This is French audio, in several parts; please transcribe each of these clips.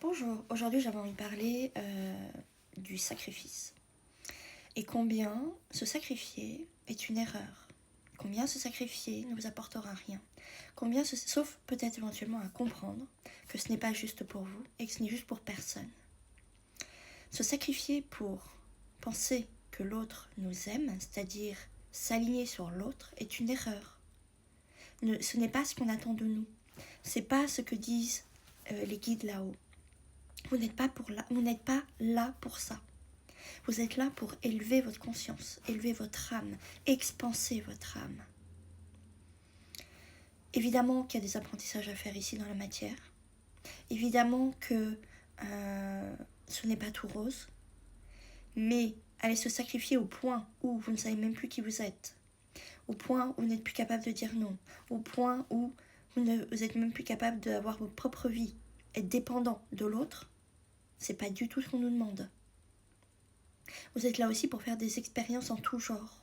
Bonjour, aujourd'hui j'avais envie de parler du sacrifice et combien se sacrifier est une erreur, combien se sacrifier ne vous apportera rien, sauf peut-être éventuellement à comprendre que ce n'est pas juste pour vous et que ce n'est juste pour personne. Se sacrifier pour penser que l'autre nous aime, c'est-à-dire s'aligner sur l'autre, est une erreur. Ce n'est pas ce qu'on attend de nous, c'est pas ce que disent les guides là-haut. Vous n'êtes pas là pour ça. Vous êtes là pour élever votre conscience, élever votre âme, expanser votre âme. Évidemment qu'il y a des apprentissages à faire ici dans la matière. Évidemment que ce n'est pas tout rose. Mais allez se sacrifier au point où vous ne savez même plus qui vous êtes. Au point où vous n'êtes plus capable de dire non. Au point où vous n'êtes même plus capable d'avoir votre propre vie. Être dépendant de l'autre. C'est pas du tout ce qu'on nous demande. Vous êtes là aussi pour faire des expériences en tout genre.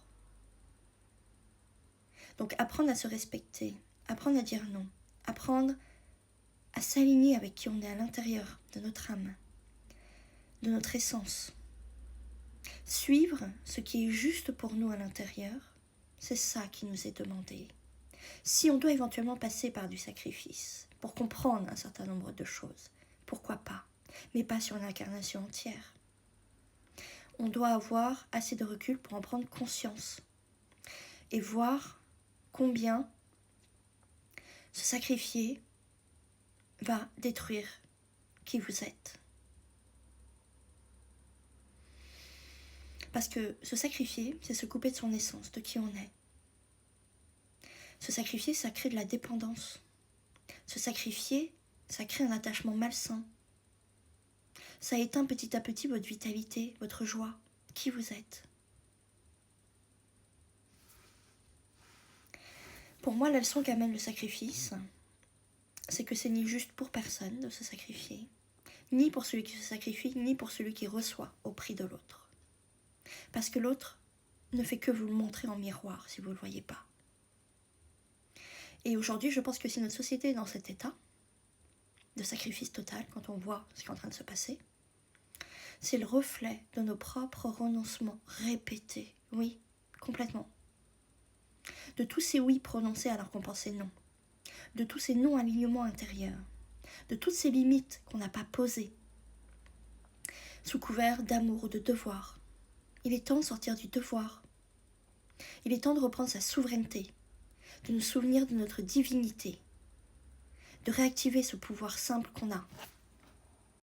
Donc apprendre à se respecter, apprendre à dire non, apprendre à s'aligner avec qui on est à l'intérieur de notre âme, de notre essence. Suivre ce qui est juste pour nous à l'intérieur, c'est ça qui nous est demandé. Si on doit éventuellement passer par du sacrifice pour comprendre un certain nombre de choses, pourquoi pas, mais pas sur une incarnation entière. On doit avoir assez de recul pour en prendre conscience et voir combien se sacrifier va détruire qui vous êtes. Parce que se sacrifier, c'est se couper de son essence, de qui on est. Se sacrifier, ça crée de la dépendance. Se sacrifier, ça crée un attachement malsain. Ça éteint petit à petit votre vitalité, votre joie, qui vous êtes. Pour moi, la leçon qu'amène le sacrifice, c'est que c'est ni juste pour personne de se sacrifier, ni pour celui qui se sacrifie, ni pour celui qui reçoit au prix de l'autre. Parce que l'autre ne fait que vous le montrer en miroir si vous ne le voyez pas. Et aujourd'hui, je pense que si notre société est dans cet état de sacrifice total, quand on voit ce qui est en train de se passer, c'est le reflet de nos propres renoncements répétés, oui, complètement. De tous ces oui prononcés alors qu'on pensait non. De tous ces non-alignements intérieurs. De toutes ces limites qu'on n'a pas posées. Sous couvert d'amour ou de devoir. Il est temps de sortir du devoir. Il est temps de reprendre sa souveraineté. De nous souvenir de notre divinité. De réactiver ce pouvoir simple qu'on a.